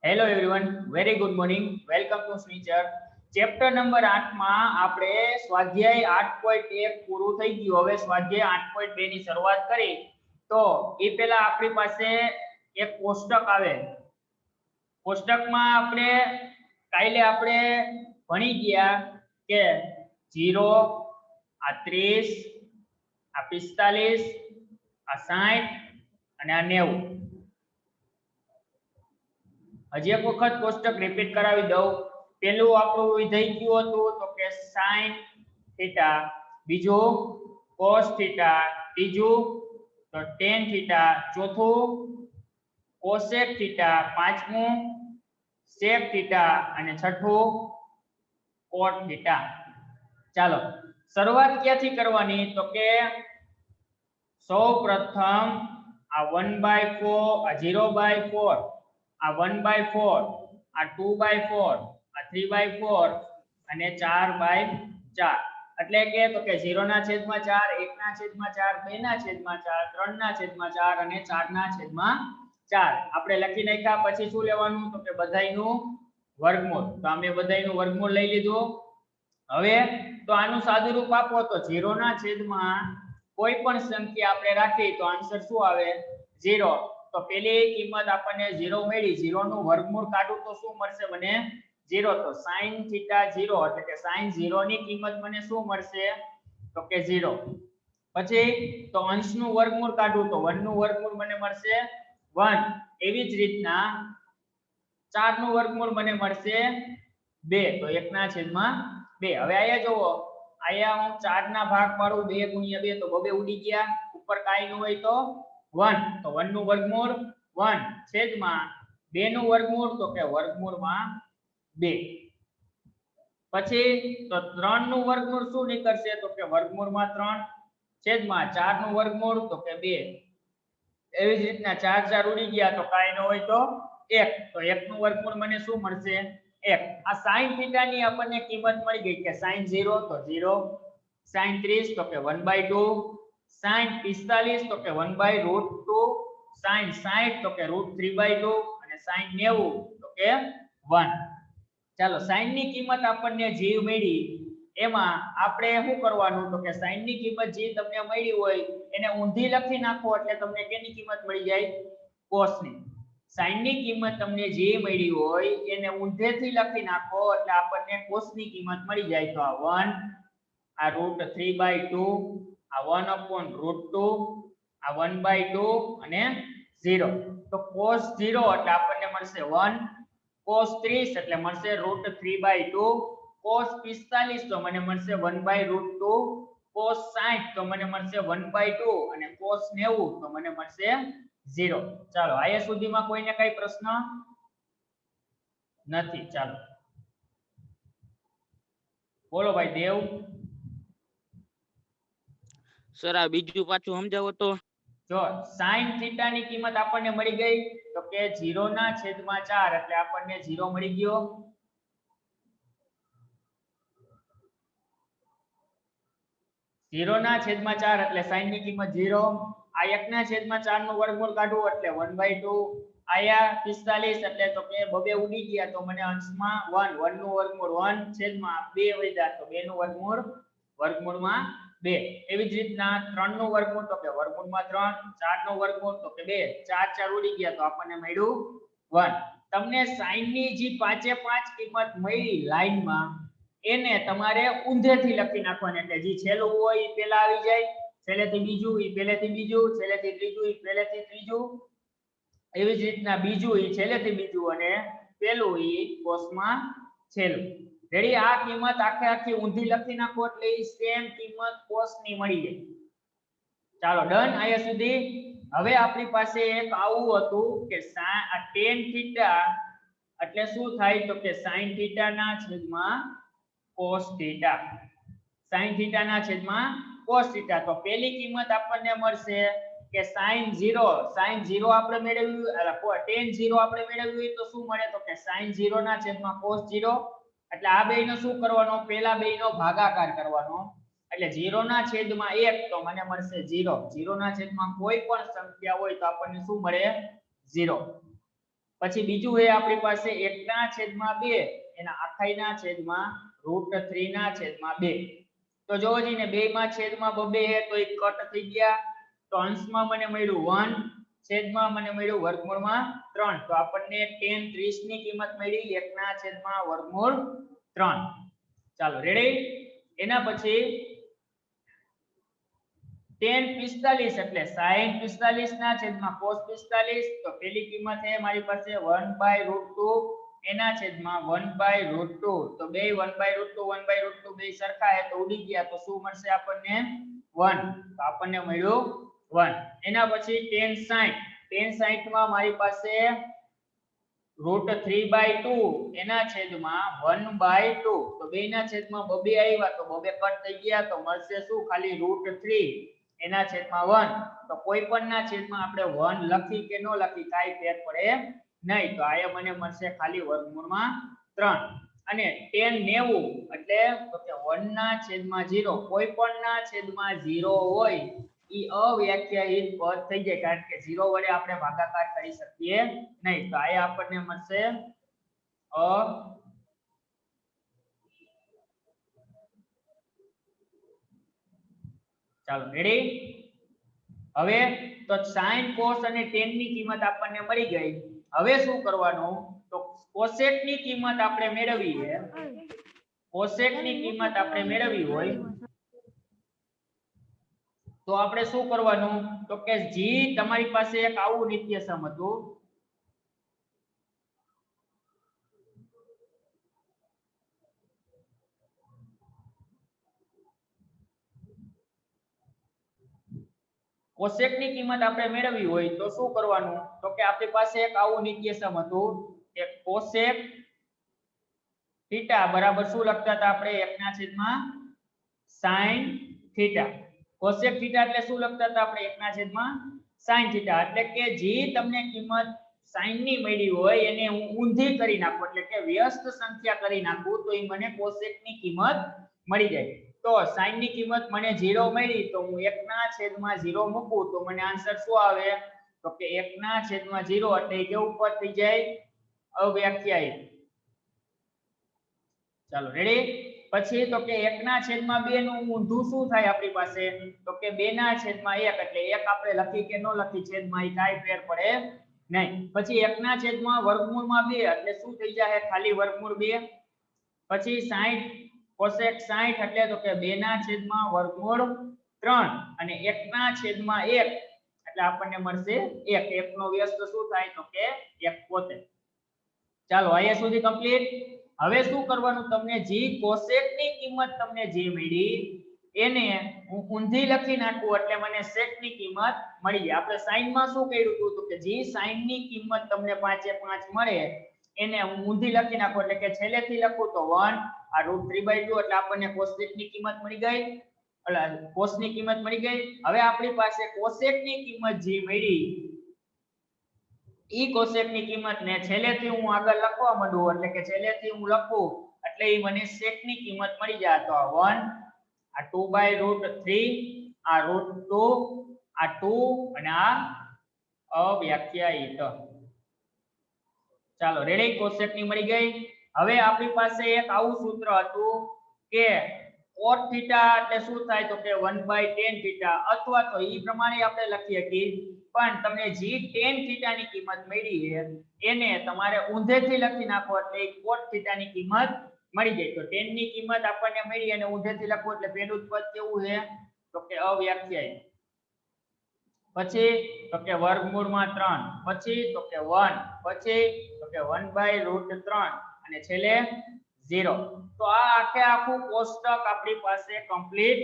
Hello everyone, very good morning. Welcome to Switcher. Chapter number 8 માં આપણે સ્વાધ્યાય 8.1 પૂરું થઈ ગયું. હવે સ્વાધ્યાય 8.2 ની શરૂઆત કરી. તો એ પહેલા આપણી પાસે એક કોષ્ટક આવે. કોષ્ટકમાં કાલે આપણે ભણી ગયા કે 0 આ 30 આ 45 આ 60 અને આ 90. હજી એક વખત કોષ્ટક રિપીટ કરાવી દઉં. પહેલું આપણું વિધેય કયું હતું તો કે sin થીટા, બીજું cos થીટા, ત્રીજું તો tan થીટા, ચોથું cosec થીટા, પાંચમું sec થીટા અને છઠ્ઠું cot થીટા. ચાલો શરૂઆત ક્યાંથી કરવાની તો કે સૌપ્રથમ આ 1/4 આ 0/4 આ 1/4 આ 2/4 આ 3/4 અને 4/4 એટલે કે તો કે 0 ના છેદમાં 4 1 ના છેદમાં 4 2 ના છેદમાં 4 3 ના છેદમાં 4 અને 4 ના છેદમાં 4 આપણે લખી નાખ્યા. પછી શું લેવાનું તો કે બધાયનું વર્ગમૂળ. તો અમે બધાયનું વર્ગમૂળ લઈ લીધું. હવે તો આનું સાદું રૂપ આપો તો 0 ના છેદમાં કોઈ પણ સંખ્યા આપણે રાખી તો આન્સર શું આવે 0. તો પેલી કિંમત આપણને 0 મળી. 0 નું વર્ગમૂળ કાઢું તો શું મળશે મને 0. તો sin થીટા 0 એટલે કે sin 0 ની કિંમત મને શું મળશે તો કે 0. પછી તો અંશનું વર્ગમૂળ કાઢું તો 1 નું વર્ગમૂળ મને મળશે 1. એવી જ રીતના 4 નું વર્ગમૂળ મને મળશે 2. તો 1 ના છેદમાં 2. હવે આયા જોવો, આયા હું 4 ના ભાગ પાડું 2 * 2 તો 2 ઉડી ગયા. ઉપર કાઈ ન હોય તો 1. તો 1 નું વર્ગમૂળ 1 છેદમાં 2 નું વર્ગમૂળ તો કે વર્ગમૂળમાં 2. પછી તો 3 નું વર્ગમૂળ શું નીકળશે તો કે વર્ગમૂળમાં 3 છેદમાં 4 નું વર્ગમૂળ તો કે 2. એવી જ રીતના 4 4 ઉડી ગયા તો કાઈ ન હોય તો 1. તો 1 નું વર્ગમૂળ મને શું મળશે 1. આ sin થીટા ની આપણને કિંમત મળી ગઈ કે sin 0 તો 0, sin 30 તો કે 1/2, sin 45 તો કે 1/√2, sin 60 તો કે √3/2 અને sin 90 તો કે 1. ચાલો sin ની કિંમત આપણને જે મળી એમાં આપણે શું કરવાનું તો કે sin ની કિંમત જે તમને મળી હોય એને ઊંધી લખી નાખો એટલે તમને કેની કિંમત મળી જાય cos ની. sin ની કિંમત તમને જે મળી હોય એને ઊંધેથી લખી નાખો એટલે આપણને cos ની કિંમત મળી જાય. તો આ 1 આ √3/2 આ 1/√2 આ 1/2 અને 0. તો cos 0 એટલે આપણને મળશે 1, cos 30 એટલે મળશે √3/2, cos 45 તો મને મળશે 1/√2, cos 60 તો મને મળશે 1/2 અને cos 90 તો મને મળશે 0. ચાલો આયા સુધીમાં કોઈને કઈ પ્રશ્ન નથી? ચાલો બોલો ભાઈ દેવ. સર આ બીજું પાછું સમજાવો તો. જો sin થીટા ની કિંમત આપણને મળી ગઈ તો કે 0 ના છેદમાં 4 એટલે આપણને 0 મળી ગયો. ના છેદમાં 4 એટલે sin ની કિંમત 0. આ 1 ના છેદમાં 4 નું વર્ગમૂળ કાઢું એટલે 1/2. આયા 45 એટલે તો કે 2 ઉડી ગયા તો મને અંશમાં 1 1 નું વર્ગમૂળ 1 છેદમાં 2 વધ્યા તો 2 નું વર્ગમૂળ વર્ગમૂળમાં 2. એવી જ રીતના 3 નું વર્ગમૂળ તો કે વર્ગમૂળમાં 3, 4 નું વર્ગમૂળ તો કે 2, 4 4 ઉડી ગયા તો આપણને મળ્યું 1. તમને sin ની જે 5 એ 5 કિંમત મળી લાઈનમાં એને તમારે ઊંધેથી લખી નાખવાની એટલે જે છેલ્લું હોય એ પહેલા આવી જાય, છેલ્લેથી બીજું એ પહેલેથી બીજું, છેલ્લેથી ત્રીજું એ પહેલેથી ત્રીજું, એવી જ રીતના બીજું એ છેલ્લેથી બીજું અને પહેલું એ કોષમાં છેલ્લું. રેડી? આ કિંમત આખે આખી ઊંધી લખી નાખો એટલે એ સેમ કિંમત કોષની મળી જાય. ચાલો ડન આયા સુધી. હવે આપણી પાસે એક આવું હતું કે આ tan થીટા એટલે શું થાય તો કે sin થીટા ના છેદમાં cos થીટા, sin થીટા ના છેદમાં cos થીટા. તો પહેલી કિંમત આપણને મળશે કે sin 0 આપણે મેળવ્યું એટલે tan 0 આપણે મેળવ્યું તો શું મળે તો કે sin 0 ના છેદમાં cos 0. એટલે આ બેયનો શું કરવાનો પહેલા બેયનો ભાગાકાર કરવાનો એટલે 0 ના છેદમાં 1 તો મને મળશે 0. 0 ના છેદમાં કોઈ પણ સંખ્યા હોય તો આપણને શું મળે 0. પછી બીજું છે આપણી પાસે 1/2 એના આખાઈના છેદમાં √3 ના છેદમાં 2. તો જોવો જી ને 2 માં છેદમાં 2 હે તો એક કટ થઈ ગયા. તો અંશમાં મને મળ્યું 1, છેદમાં મને મળ્યું વર્ગમૂળમાં 3. તો આપણને tan 30 ની કિંમત મળી 1/3. ચાલો રેડી. એના પછી tan 45 એટલે sin 45 ના છેદમાં cos 45. તો પેલી કિંમત છે મારી પાસે 1/√2 એના છેદમાં 1/√2. તો બે 1/√2 1/√2 બે સરખા હે તો ઉડી ગયા. તો શું મળશે આપણને 1. તો આપણને મળ્યું 1. એના પછી tan 60 માં મારી પાસે √3/2 એના છેદમાં 1/2. તો બે ના છેદમાં 2 આવ્યા તો 2 કટ થઈ ગયા. તો મળશે શું ખાલી √3 એના છેદમાં 1. તો કોઈ પણ ના છેદમાં આપણે 1 લખી કે ન લખી કાઈ ફેર પડે નહીં. તો આ મને મળશે ખાલી વર્ગમૂળમાં 3. અને tan 90 એટલે તો કે 1 ના છેદમાં 0. કોઈ પણ ના છેદમાં 0 હોય ઈ અવ્યાખ્યાયિત પદ થઈ જાય, કારણ કે 0 વડે આપણે ભાગાકાર કરી શકીએ નહીં. તો આ આપણને મળશે ચાલો રેડી. હવે તો sin cos અને tan ની કિંમત આપણને મળી ગઈ. હવે શું કરવાનું? તો cosec ની કિંમત આપણે મેળવવી છે. cosec ની કિંમત આપણે મેળવવી હોય તો આપણે શું કરવાનું? તો કે g તમારી પાસે એક આવું નિત્યસમ હતું. cosec ની કિંમત આપણે મેળવવી હોય તો શું કરવાનું? તો કે આપણી પાસે એક આવું નિત્યસમ હતું કે cosec થીટા બરાબર શું લખતા હતા આપણે 1/sin થીટા. cosec થીટા એટલે શું લખતા હતા આપણે 1/sin થીટા. એટલે કે જે તમને કિંમત sin ની મળી હોય એને હું ઊંધી કરી નાખું, એટલે કે વ્યસ્ત સંખ્યા કરી નાખું તો એ મને cosec ની કિંમત મળી જાય. તો sin ની કિંમત મને 0 મળી તો હું 1/0 મૂકું તો મને આન્સર શું આવે? તો કે 1/0 એટલે કેવું પદ થઈ જાય? અવ્યાખ્યાયિત. ચાલો રેડી. પછી તો કે 1/2 નું ઊંધું શું થાય આપણી પાસે? તો કે 2/1 એટલે 1 આપણે લખી કે ન લખી છેદમાં ઈ કાઈ ફેર પડે નહીં. પછી 1/√2 એટલે શું થઈ જાય? ખાલી વર્ગમૂળ 2. પછી 60 cosec 60 એટલે તો કે 2/√3 અને 1/1 એટલે આપણને મળશે 1. 1 નો વ્યસ્ત શું થાય? તો કે 1 પોતે. ચાલો અહીંયા સુધી કમ્પ્લીટ. હવે શું કરવાનું? તમને જે cosec ની કિંમત તમને જે મળી એને હું ઊંધી લખી નાખું એટલે મને sec ની કિંમત મળી જાય. આપણે sin માં શું કર્યું હતું? તો કે જે sin ની કિંમત તમને 5/5 મળે એને હું ઊંધી લખી નાખું, એટલે કે છેલ્લેથી લખું તો 1 આ √3/2 એટલે આપણને cosec ની કિંમત મળી ગઈ. એટલે cos ની કિંમત મળી ગઈ. હવે આપણી પાસે cosec ની કિંમત જે મળી ઈ cosec ની કિંમત ને છેલ્લેથી હું આગળ લખવા માંડું, એટલે કે છેલ્લેથી હું લખું એટલે ઈ મને sec ની કિંમત મળી જાય. તો આ 1 આ 2/√3 આ √2 આ 2 અને આ અવ્યાખ્યાયિત. ચાલો રેડી. cosec ની મળી ગઈ. હવે આપણી પાસે એક આવું સૂત્ર હતું કે cot થીટા એટલે શું થાય? તો કે 1/tan થીટા, અથવા તો ઈ પ્રમાણે આપણે લખીએ કે પણ તમને જે tan થીટા ની કિંમત મળી છે એને તમારે ઊંધેથી લખી નાખો એટલે cot થીટા ની કિંમત મળી જાય. તો tan ની કિંમત આપણને મળી અને ઊંધેથી લખો એટલે પહેલું પદ કેવું છે? તો કે અવ્યાખ્યાયિત. પછી તો કે વર્ગમૂળમાં 3, પછી તો કે 1, પછી તો કે 1/√3 અને છેલ્લે 0. તો આ આખે આખું કોષ્ટક આપણી પાસે કમ્પ્લીટ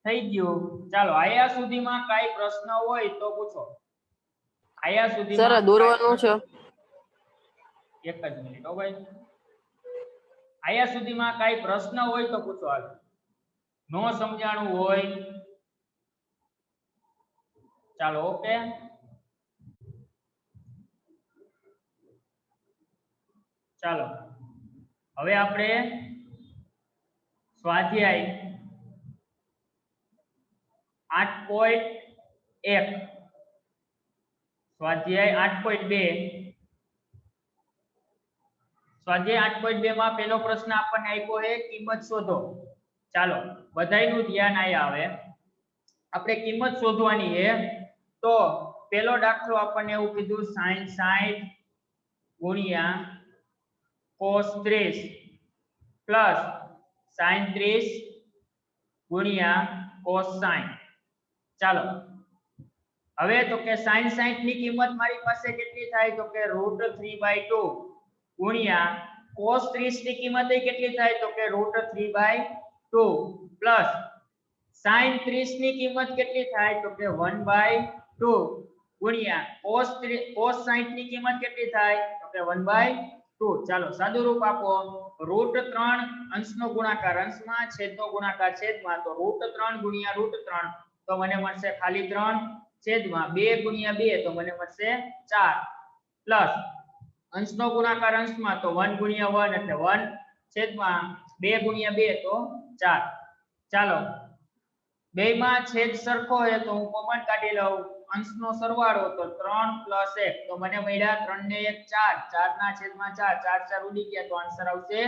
થઈ ગયું. ચાલો આયા સુધીમાં કાઈ પ્રશ્ન હોય તો પૂછો. આયા સુધીમાં સર દોરવાનું છે. એક જ મિનિટ હો ભાઈ. આયા સુધીમાં કાઈ પ્રશ્ન હોય તો પૂછો. હાલ નો સમજાણું હોય ચાલો ઓકે. ચાલો હવે આપણે સ્વાધ્યાય 8.1 સ્વાધ્યાય 8.2 સ્વાધ્યાય 8.2 માં પહેલો પ્રશ્ન આપણને આપ્યો છે કિંમત શોધો. ચાલો બધાયનું ધ્યાન આયા આવે. આપણે કિંમત શોધવાની છે. તો પહેલો દાખલો આપણને એવું કીધું sin 60 ગુણ્યા cos 30 પ્લસ sin 30 ગુણ્યા cos 60. ચાલો હવે તો કે sin 60 ની કિંમત મારી પાસે કેટલી થાય તો કે √3/2 ગુણ્યા cos 30 ની કિંમત કેટલી થાય તો કે √3/2 પ્લસ sin 30 ની કિંમત કેટલી થાય તો કે 1/2 ગુણ્યા cos 60 ની કિંમત કેટલી થાય તો કે 1/2. ચાલો સાદું રૂપ આપો. √3 અંશનો ગુણાકાર અંશમાં છેદનો ગુણાકાર છેદમાં તો √3 ગુણ્યા √3 તો મને મળશે ખાલી 3 છેદમાં 2 ગુણ્યા 2 તો મને મળશે 4 પ્લસ અંશનો ગુણાકાર અંશમાં તો 1 ગુણ્યા 1 એટલે 1 છેદમાં 2 ગુણ્યા 2 તો 4. ચાલો બેયમાં છેદ સરખો હોય તો હું કોમન કાઢી લઉં. અંશનો સરવાળો તો 3 + 1 તો મને મળ્યા 3 ને 1 4 4 ના છેદમાં 4 4 4 ઉડી ગયા તો આન્સર આવશે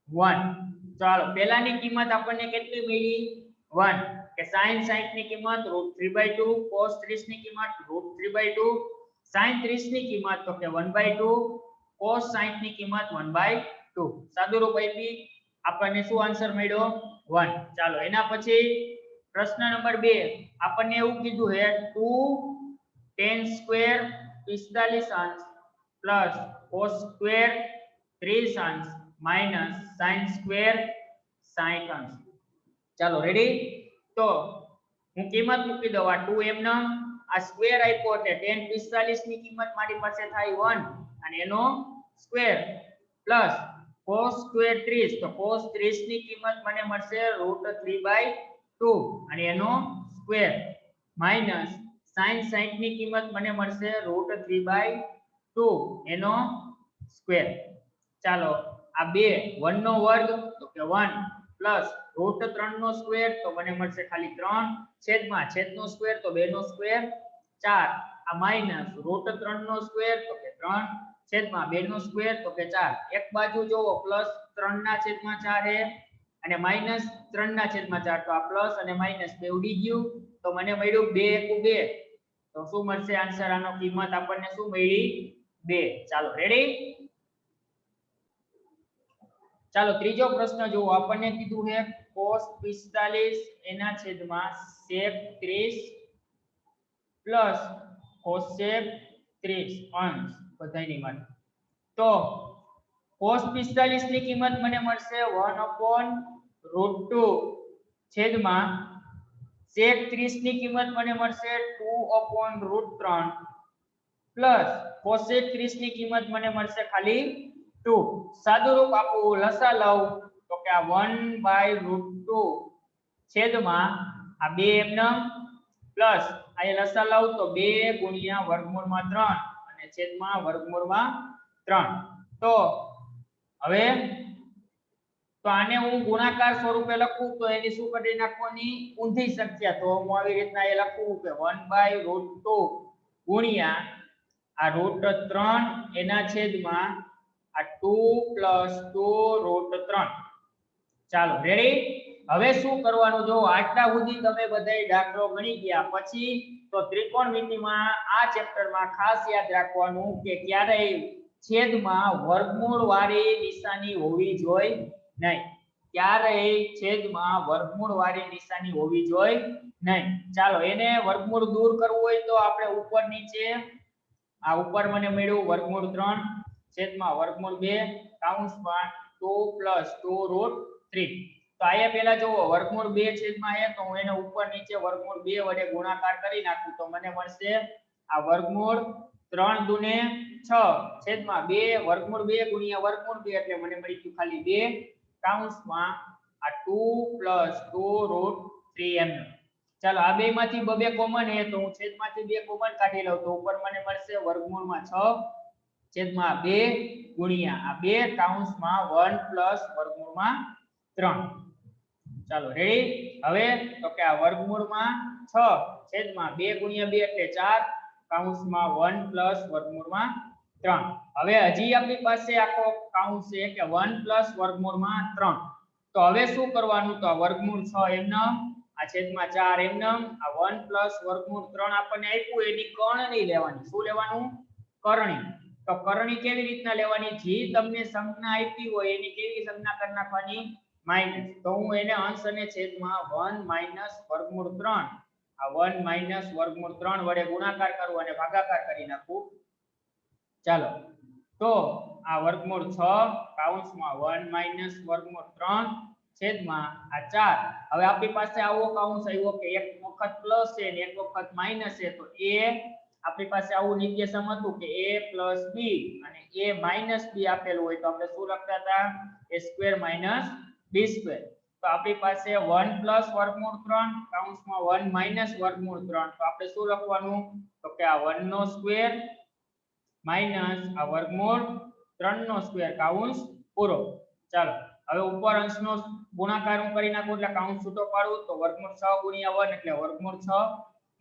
1. ચાલો પહેલાની કિંમત આપણને કેટલી મળી 1 કે sin 60 ની કિંમત √3/2 cos 30 ની કિંમત √3/2 sin 30 ની કિંમત તો કે 1/2 cos 60 ની કિંમત 1/2. સાદું રૂપ આપી આપણને શું આન્સર મળ્યો 1. ચાલો એના પછી પ્રશ્ન નંબર 2 આપણને એવું કીધું છે 2 tan² 45 અંશ પ્લસ cos² 30 અંશ માઈનસ sin² 60 અંશ. ચાલો રેડી. તો હું કિંમત મૂકી દઉં. આ 2 એમનો આ સ્ક્વેર આપ્યો એટલે tan 45 ની કિંમત મારી પાસે થાય 1 અને એનો સ્ક્વેર પ્લસ cos² 30 તો cos 30 ની કિંમત મને મળશે √3/2 અને એનો સ્ક્વેર માઈનસ sin 60 ની કિંમત મને મળશે √3/2 એનો સ્ક્વેર. ચાલો આ 2 1 નો વર્ગ તો કે 1 પ્લસ √3 નો સ્ક્વેર તો મને મળશે ખાલી 3 છેદમાં છેદનો સ્ક્વેર તો 2 નો સ્ક્વેર 4 આ માઈનસ √3 નો સ્ક્વેર તો કે 3 છેદમાં 2 નો સ્ક્વેર તો કે 4. એક બાજુ જોવો પ્લસ 3 ના છેદમાં 4 છે અને માઈનસ 3 ના છેદમાં 4 તો આ પ્લસ અને માઈનસ બે ઉડી ગયું તો મને મળ્યું 2 * 2 તો શું મળશે આન્સર આનો કિંમત આપણને શું મળી 2. ચાલો રેડી. ચાલો ત્રીજો પ્રશ્ન જુઓ. આપણને કીધું છે cos 45 એના છેદમાં sec 30 પ્લસ cosec 30 અંશ બધાયની માટે. તો cos 45 ની કિંમત મને મળશે 1/√2 છેદમાં sec 30 ની કિંમત મને મળશે 2/√3 પ્લસ cosec 30 ની કિંમત મને મળશે ખાલી 2. સાદું રૂપ આપું લસા લઉં તો કે આ 1/√2 છેદમાં આ 2 એમનો પ્લસ આ લસા લઉં તો 2 ગુણ્યા વર્ગમૂળમાં 3 અને છેદમાં વર્ગમૂળમાં 3. તો હવે તો આને હું ગુણાકાર સ્વરૂપે લખું તો એની શું કરી નાખવાની ઊંધી સંખ્યા. તો હું આવી રીતના એ લખું કે 1/√2 ગુણ્યા આ √3 એના છેદમાં આ 2 + 2√3. ચાલો રેડી. હવે શું કરવાનું જો આટલા સુધી તમે બધાય દાખલો ગણી ગયા પછી તો ત્રિકોણમિતિમાં આ ચેપ્ટરમાં ખાસ યાદ રાખવાનું કે ક્યારેય છેદમાં વર્ગમૂળ વાળી નિશાની હોવી જોઈએ નહીં. ક્યારેય છેદમાં વર્ગમૂળ વાળી નિશાની હોવી જોઈએ નહીં. ચાલો એને વર્ગમૂળ દૂર કરવું હોય તો આપણે ઉપર નીચે આ ઉપર મને મળ્યું વર્ગમૂળ 3 છેદમાં વર્ગમૂળ 2 કૌંસમાં 2 + 2√3. તો આયા પહેલા જો વર્ગમૂળ 2 છેદમાં છે તો હું એને ઉપર નીચે વર્ગમૂળ 2 વડે ગુણાકાર કરી નાખું તો મને મળશે આ વર્ગમૂળ 3 દુને 6 છેદમાં 2 વર્ગમૂળ 2 ગુણ્યા વર્ગમૂળ 2 એટલે મને મળી ગયું ખાલી 2 કૌંસમાં આ 2 + 2√3 એમ. ચાલો આ બેમાંથી બે કોમન છે તો હું છેદમાંથી 2 કોમન કાઢી લઉં તો ઉપર મને મળશે વર્ગમૂળમાં 6 છેદમાં 2 ગુણ્યા આ 2 કૌંસમાં 1 + વર્ગમૂળમાં 3. ચાલો રેડી. હવે તો કે આ વર્ગમૂળમાં 6 છેદમાં 2 ગુણ્યા 2 એટલે 4 કૌંસમાં 1 + વર્ગમૂળમાં 3. હવે હજી આપણી પાસે આખો કાઉન્ટ છે કે 1 પ્લસ વર્ગમૂળમાં 3. તો હવે શું કરવાનું? તો આ વર્ગમૂળ 6 એમનેમ, આ છેદમાં 4 એમનેમ, આ 1 પ્લસ વર્ગમૂળ 3 આપણને આપ્યું એની કરણી લેવાની. શું લેવાનું? કરણી. તો કરણી કેવી રીતના લેવાની? જે તમને સંજ્ઞા આપી હોય એની કેવી સંજ્ઞા કરી નાખવાની? માઈનસ. તો હું એને અંશ અને છેદમાં 1 માઈનસ વર્ગમૂળ 3, આ 1 માઈનસ વર્ગમૂળ 3 વડે ગુણાકાર કરું અને ભાગાકાર કરી નાખું. ચાલો, તો આ વર્ગમૂળ 6 કૌંસમાં 1 માઈનસ વર્ગમૂળ 3 છેદમાં આ 4. હવે આપણી પાસે આવો કૌંસ આવ્યો કે એક વખત પ્લસ છે અને એક વખત માઈનસ છે. તો a આપણી પાસે આવું નિર્દેશક હતું કે a પ્લસ b અને a માઈનસ b આપેલું હોય તો આપણે શું લખતા હતા? a square minus b square. તો આપણી પાસે 1 પ્લસ વર્ગમૂળ 3 કૌંસમાં 1 માઈનસ વર્ગમૂળ 3. તો આપણે શું લખવાનું? તો કે આ 1 નો સ્ક્વેર માઈનસ આ વર્ગમૂળ 3 નો સ્ક્વેર કૌંસ પૂરો. ચાલો, હવે ઉપર અંશનો ગુણાકાર હું કરી નાખું એટલે કૌંસ છૂટો પાડું. તો વર્ગમૂળ 6 ગુણ્યા 1 એટલે વર્ગમૂળ 6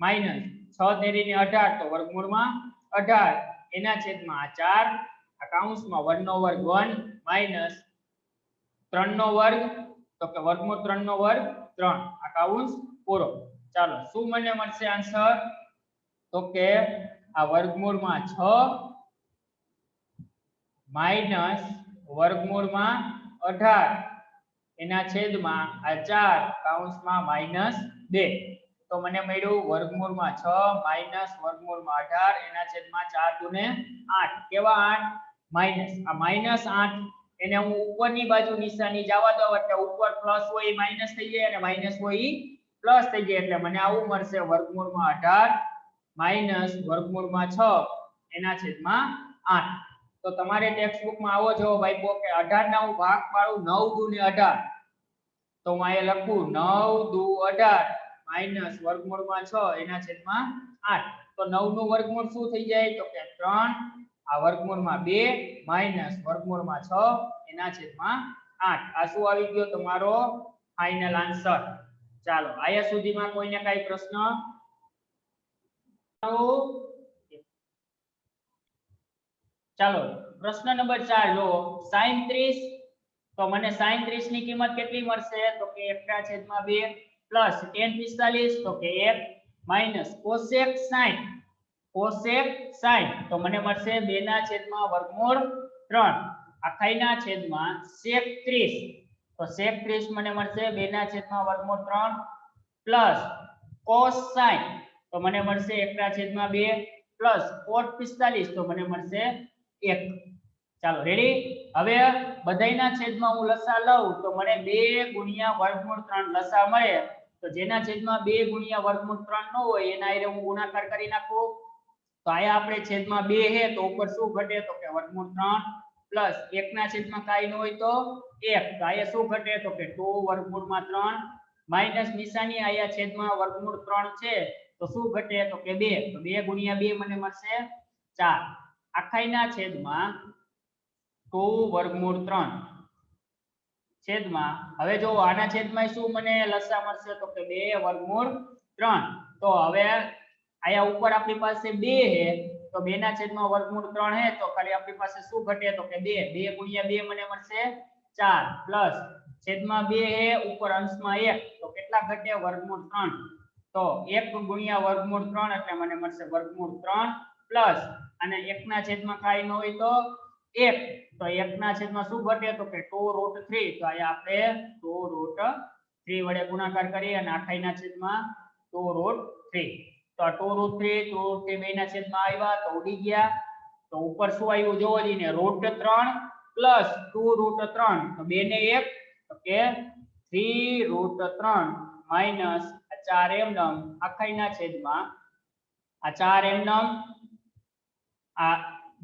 માઈનસ 6 તેરીને 18 તો વર્ગમૂળમાં 18 એના છેદમાં આ 4, આ કૌંસમાં 1 નો વર્ગ 1 માઈનસ 3 નો વર્ગ તો કે વર્ગમૂળ 3 નો વર્ગ 3, આ કૌંસ પૂરો. ચાલો, શું મને મળશે આન્સર? તો કે આ વર્ગમૂળમાં 6 માઈનસ વર્ગમૂળમાં 18 એના છેદમાં આ 4 કૌંસમાં માઈનસ 2. તો મને મળ્યું વર્ગમૂળમાં 6 માઈનસ વર્ગમૂળમાં 18 એના છેદમાં 4 દુને 8. કેવા 8? માઈનસ. આ માઈનસ 8 એને હું ઉપરની બાજુ નિશાની જવા દઉં એટલે ઉપર પ્લસ હોય એ માઈનસ થઈ જાય અને માઈનસ હોય એ પ્લસ થઈ જાય. એટલે મને આવું મળશે વર્ગમૂળમાં 18 માઈનસ વર્ગમૂળમાં 6 એના છેદમાં 8. તો તમારે ટેક્સ્ટ બુકમાં આવો જવાબ આપ્યો કે 18 ના હું ભાગ પાડું 9 દુને 18. તો હું અહીંયા લખું 9 દુ 18 માઈનસ વર્ગમૂળમાં 6 એના છેદમાં 8. તો 9 નું વર્ગમૂળ શું થઈ જાય? તો કે 3, આ વર્ગમૂળમાં 2 માઈનસ વર્ગમૂળમાં 6 એના છેદમાં 8. આ શું આવી ગયો તમારો ફાઇનલ આન્સર. ચાલો, આયા સુધીમાં કોઈને કાઈ પ્રશ્ન? ચાલો, પ્રશ્ન નંબર 4 લો. sin 30. તો મને sin 30 ની કિંમત કેટલી મળશે? તો કે 1/2 પ્લસ tan 45 તો કે 1 માઈનસ cosec 60. cosec 60 તો મને મળશે 2/3 આખાઈના છેદમાં sec 30. તો sec 30 મને મળશે 2/3 પ્લસ cos 60 તો મને મળશે 1/2 પ્લસ cot 45 તો મને મળશે 1. ચાલો, રેડી? હવે બધાયના છેદમાં હું લસા લઉં તો મને 2 ગુણ્યા વર્ગમૂળ 3 લસા મળે. તો જેના છેદમાં 2 ગુણ્યા વર્ગમૂળ 3 ન હોય એના આરે હું ગુણાકાર કરી નાખું. તો આયા આપણે છેદમાં 2 હે તો ઉપર શું ઘટે? તો કે વર્ગમૂળ 3 પ્લસ 1 ના છેદમાં કાઈ ન હોય તો 1. તો આયા શું ઘટે? તો કે 2 વર્ગમૂળમાં 3 માઈનસ નિશાની આયા છેદમાં વર્ગમૂળ 3 છે તો શું ઘટે? તો કે 2. તો 2 ગુણ્યા 2 મને મળશે 4 આખાઈના છેદમાં 2 વર્ગમૂળ 3 છેદમાં. હવે જો આના છેદમાં શું મને લસા મળશે? તો કે 2 વર્ગમૂળ 3. તો હવે આયા ઉપર આપણી પાસે 2 હે તો 2 ના છેદમાં વર્ગમૂળ 3 હે તો ખાલી આપણી પાસે શું ઘટે? તો કે 2. 2 ગુણ્યા 2 મને મળશે 4 પ્લસ છેદમાં 2 હે ઉપર અંશમાં 1 તો કેટલા ઘટે? વર્ગમૂળ 3. તો 1 ગુણ્યા વર્ગમૂળ 3 એટલે મને મળશે વર્ગમૂળ 3 પ્લસ અને 1 ના છેદમાં કાઈ ન હોય તો 1. તો 1 ના છેદમાં શું ઘટે? તો કે 2√3. તો આયા આપણે 2√3 વડે ગુણાકાર કરીએ અને આખાઈના છેદમાં 2√3. તો 2√3 2√3 ના છેદમાં આવ્યા તો ઉડી ગયા. તો ઉપર શું આવ્યું જોવો જીને √3 પ્લસ 2√3 તો 2 ને 1 તો કે 3√3 માઈનસ 4 એમનેમ આખાઈના છેદમાં આ 4 એમનેમ આ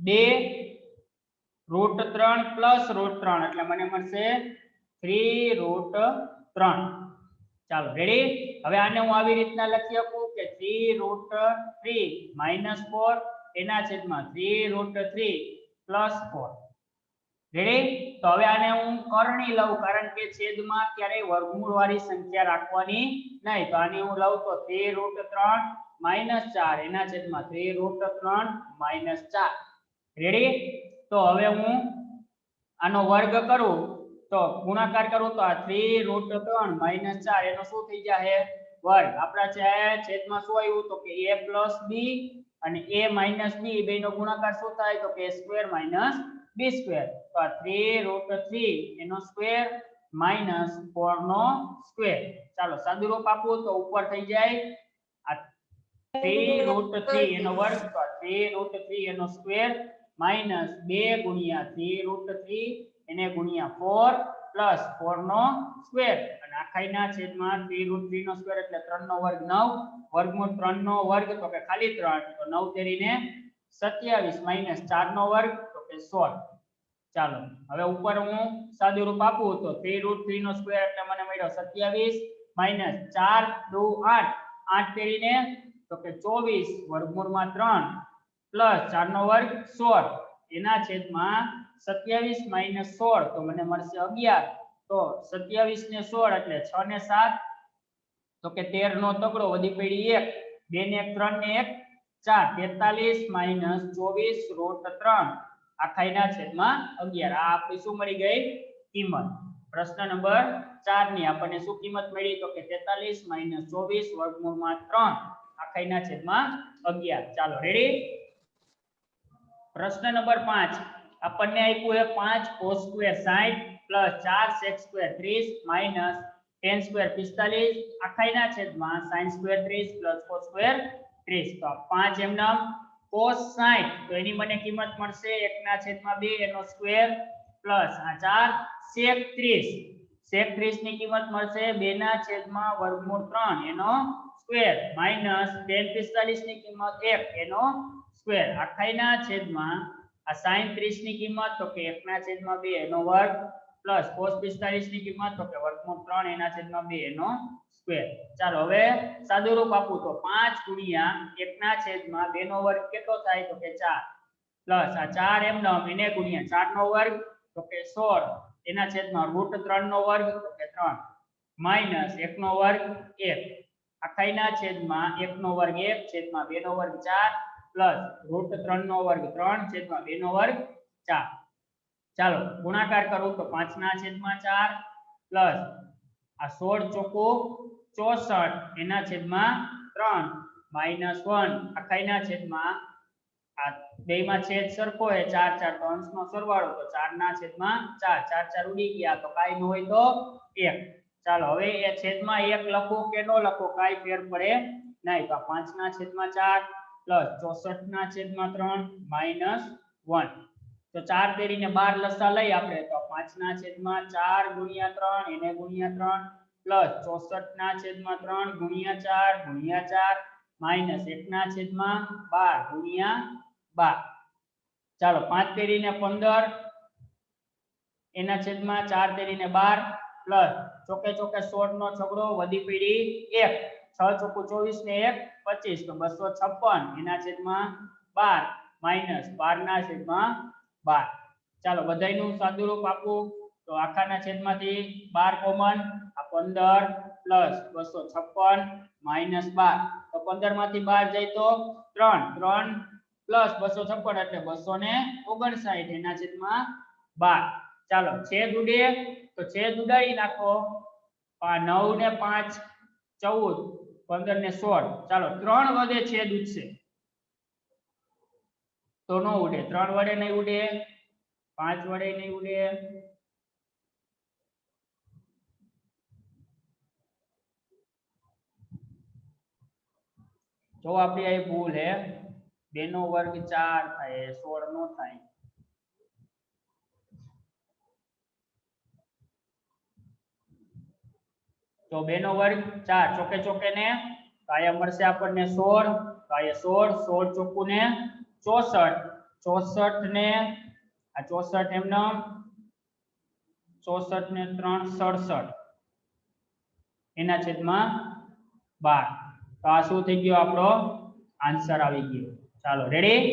2√3 પ્લસ √3 એટલે મને મળશે 3√3. ચાલો, રેડી? હવે આને હું આવી રીતના લખી શકું કે 3√3 માઈનસ 4 એના છેદમાં 3√3 પ્લસ 4. રેડી? તો હવે આને હું કરણી લઉં કારણ કે છેદમાં ક્યારેય વર્ગમૂળ વાળી સંખ્યા રાખવાની નહીં. તો આને હું લઉં તો 3√3 માઈનસ 4 એના છેદમાં 3√3 માઈનસ 4. રેડી? તો હવે હું આનો વર્ગ કરું તો ગુણાકાર કરું તો આ 3√3 - 4 એનો શું થઈ જશે વર્ગ. આપણા છે છેદમાં શું આવ્યું તો કે a + b અને a - b બેનો ગુણાકાર શું થાય તો કે a² - b². તો આ 3√3 એનો સ્ક્વેર માઈનસ 4 નો સ્ક્વેર. ચાલો સાદુરૂપ આપું તો ઉપર થઈ જાય આ 3√3 એનો વર્ગ તો 3√3 એનો સ્ક્વેર માઈનસ 2 ગુણ્યા 3√3 એને ગુણ્યા 4 પ્લસ 4 નો સ્ક્વેર અને આખાઈના છેદમાં 3√3 નો સ્ક્વેર એટલે 3 નો વર્ગ 9 વર્ગમૂળ 3 નો વર્ગ તો કે ખાલી 3 તો 9 તેરીને 27 માઈનસ 4 નો વર્ગ તો કે 16. ચાલો હવે ઉપર હું સાદુરૂપ આપું તો 3√3 નો સ્ક્વેર એટલે મને મળ્યો 27 માઈનસ 4 2 8 8 તેરીને તો કે 24 વર્ગમૂળમાં 3 પ્લસ 4 નો વર્ગ 16 એના છેદમાં 27 માઈનસ 16 તો મને મળશે 11. તો 27 ને 16 એટલે 6 ને 7 તો કે 13 નો તગડો વધી પડી 1 2 ને 1 3 ને 1 4 43 માઈનસ 24√3 આખાઈના છેદમાં 11. આ આપણી શું મળી ગઈ કિંમત. પ્રશ્ન નંબર 4 ની આપણને શું કિંમત મળી તો કે 43 માઈનસ 24 વર્ગમૂળમાં 3 આખાઈના છેદમાં 11. ચાલો રેડી? પ્રશ્ન નંબર 5 આપણને આપ્યું છે 5 cos² 60 પ્લસ 4 sec² 30 માઈનસ 10² 45 આખાઈના છેદમાં sin² 30 પ્લસ cos² 30. તો 5 એમના cos 60 તો એની મને કિંમત મળશે 1/2 એનો સ્ક્વેર પ્લસ આ 4 sec 30 ની કિંમત મળશે 2/√3 એનો સ્ક્વેર માઈનસ 10 45 ની કિંમત 1 એનો સ્ક્વેર આખાઈના છેદમાં આ sin 30 ની કિંમત તો કે 1/2 એનો વર્ગ પ્લસ cos 45 ની કિંમત તો કે √3 એના છેદમાં 2 એનો સ્ક્વેર. ચાલો હવે સાદુરૂપ આપું તો 5 ગુણ્યા 1/2 નો વર્ગ કેટલો થાય તો કે 4 પ્લસ આ 4 એમ નામ એને ગુણ્યા 4 નો વર્ગ તો કે 16 એના છેદમાં √3 નો વર્ગ તો કે 3 માઈનસ 1 નો વર્ગ 1 આખાઈના છેદમાં 1 નો વર્ગ 1 છેદમાં 2 નો વર્ગ 4 પ્લસ √3 નો વર્ગ 3 છેદમાં 2 નો વર્ગ 4. ચાલો ગુણાકાર કરું તો 5 ના છેદમાં 4 પ્લસ આ 16 ચોકો 64 એના છેદમાં 3 માઈનસ 1 આખાઈના છેદમાં આ બેમાં છેદ સરખો હે 4 4 તો અંશનો સરવાળો તો 4 ના છેદમાં 4 4 4 ઉડી ગયા તો કાઈ ન હોય તો 1. ચાલો હવે એ છેદમાં 1 લખો કે નો લખો કાઈ ફેર પડે નહીં. તો 5 ના છેદમાં 4 પ્લસ 64 ના છેદમાં 3 માઈનસ 1 તો 4 તેરીને 12 લસા લઈ આપણે તો 5 ના છેદમાં 4 ગુણ્યા 3 એને ગુણ્યા 3 પ્લસ 64 ના છેદમાં 3 ગુણ્યા 4 માઈનસ 1 ના છેદમાં 12 ગુણ્યા 12. ચાલો 5 તેરીને 15 એના છેદમાં 4 તેરીને 12 પ્લસ ચોકે ચોકે 16 નો છગડો વધી પડી 1 6 ચોકુ 24 ને 1 25 તો 256 એના છેદમાં 12 માઈનસ 12 ના છેદમાં 12. ચાલો બધાયનું સાદુરૂપ આપું તો આખાના છેદમાંથી 12 કોમન આ 15 પ્લસ 256 માઈનસ 12 તો 15 માંથી 12 જાય તો 3 પ્લસ 256 એટલે 259 એના છેદમાં 12. ચાલો છેદ ઉડે તો છેદ ઉડાડી નાખો 9 ને 5 14 15 ને 16 ચાલો 3 વડે છેદ ઉડશે તો નો ઉડે 3 વડે નહીં ઉડે 5 વડે નહીં ઉડે જો આપણી આ ભૂલ હે 2 નો વર્ગ 4 થાય 16 નો થાય. તો 2 નો વર્ગ 4 ચોકે ચોકે ને તો આયા મળશે આપણને 16 તો આયા 16 ચોકુ ને 64 ને આ 64 એમનો 64 ને 3 67 એના છેદમાં 12. તો આ શું થઈ ગયો આપણો આન્સર આવી ગયો. ચાલો રેડી?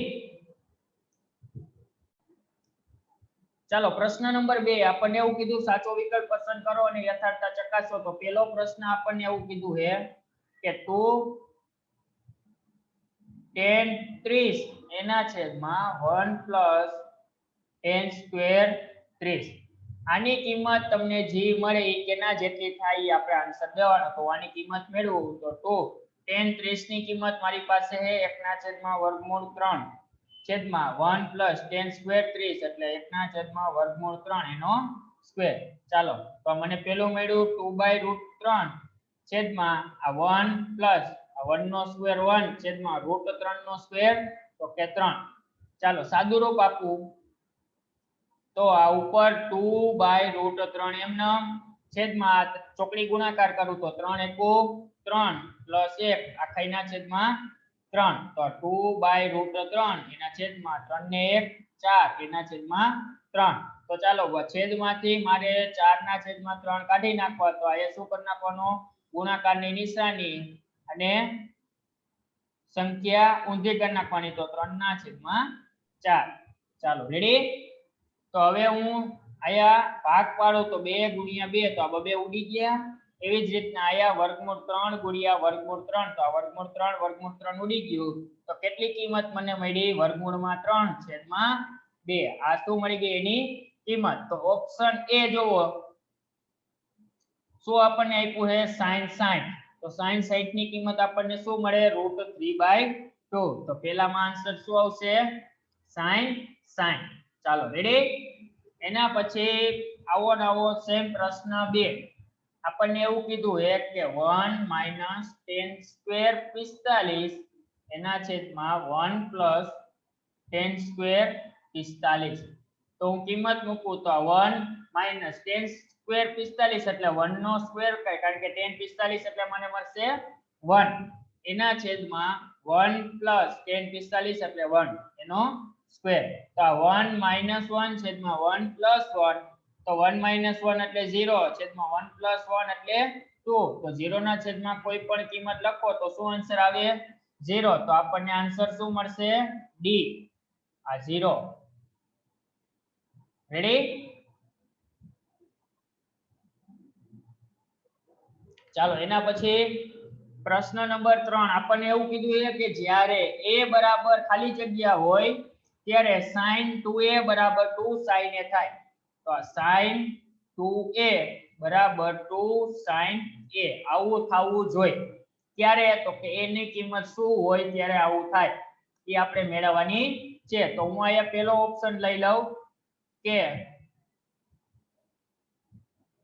ચાલો પ્રશ્ન નંબર 2 આપણને એવું કીધું સાચો વિકલ્પ પસંદ કરો અને યથાર્થતા ચકાસો. તો પહેલો પ્રશ્ન આપણને એવું કીધું છે કે 2 tan 30 એના છેદમાં 1 પ્લસ tan સ્ક્વેર 30. આની કિંમત તમને જે મળે એ કેના જેટલી થાય એ આપણે આન્સર દેવાનો. તો આની કિંમત મેળવવું તો 2 tan 30 ની કિંમત મારી પાસે છે 1/√3 છેદમાં 1 પ્લસ tan સ્ક્વેર 30 એટલે 1/√3 એનો સ્ક્વેર. ચાલો તો મને પેલું મળ્યું 2/√3 છેદમાં આ 1 પ્લસ આ 1 નો સ્ક્વેર 1 છેદમાં √3 નો સ્ક્વેર તો કે 3. ચાલો સાદું રૂપ આપું તો આ ઉપર 2/√3 એમને છેદમાં ચોકડી ગુણાકાર કરું તો 3 એકુ 3 પ્લસ 1 આખાઈના છેદમાં 3 તો 2/√3 એના છેદમાં 3 ને 1 4 એના છેદમાં 3. તો ચાલો છેદમાંથી મારે 4 ના છેદમાં 3 કાઢી નાખવા તો આ શું કરી નાખવાનો ગુણાકારની નિશાની અને સંખ્યા ઊંધી કરી નાખવાની તો 3 ના છેદમાં 4. ચાલો રેડી. તો હવે હું આયા ભાગ પાડું તો 2 ગુણ્યા 2 તો આ 2 ઉડી ગયા. એવી જ રીતના આયા વર્ગમૂળ 3 ગુણ્યા વર્ગમૂળ 3 તો આ વર્ગમૂળ 3 ઉડી ગયું. તો કેટલી કિંમત મને મળી વર્ગમૂળમાં 3 છેદમાં 2. આ શું મળી ગઈ એની કિંમત. તો ઓપ્શન એ જોવો શું આપણને આપ્યું છે sin 60. તો sin 60 ની કિંમત આપણને શું મળે √3/2. તો પહેલામાં આન્સર શું આવશે sin 60. ચાલો રેડી. એના પછી આવો સેમ પ્રશ્ન 2 આપણને એવું કીધું છે કે 1 - tan સ્ક્વેર 45 એના છેદમાં 1 પ્લસ tan સ્ક્વેર 45. તો હું કિંમત મૂકું તો 1 - tan સ્ક્વેર 45 એટલે 1 નો સ્ક્વેર થાય કારણ કે tan 45 એટલે મને મળશે 1 એના છેદમાં 1 પ્લસ tan 45 એટલે 1 એનો સ્ક્વેર. તો 1 - 1 છેદમાં 1 પ્લસ 1 તો 1 - 1 એટલે 0 છેદમાં 1 પ્લસ 1 એટલે 2. તો 0 ના છેદમાં કોઈ પણ કિંમત લખો તો શું આન્સર આવે 0. તો આપણને આન્સર શું મળશે ડી આ 0. રેડી. ચાલો એના પછી પ્રશ્ન નંબર 3 આપણને એવું કીધું છે કે જ્યારે a બરાબર ખાલી જગ્યા હોય ત્યારે sin 2a બરાબર 2 sin a થાય. તો sin 2a બરાબર 2 sin a આવું થવું જોઈએ. ક્યારે તો કે a ની કિંમત શું હોય ત્યારે આવું થાય એ આપણે મેળવવાની છે. તો હું અહીંયા પહેલો ઓપ્શન લઈ લઉં કે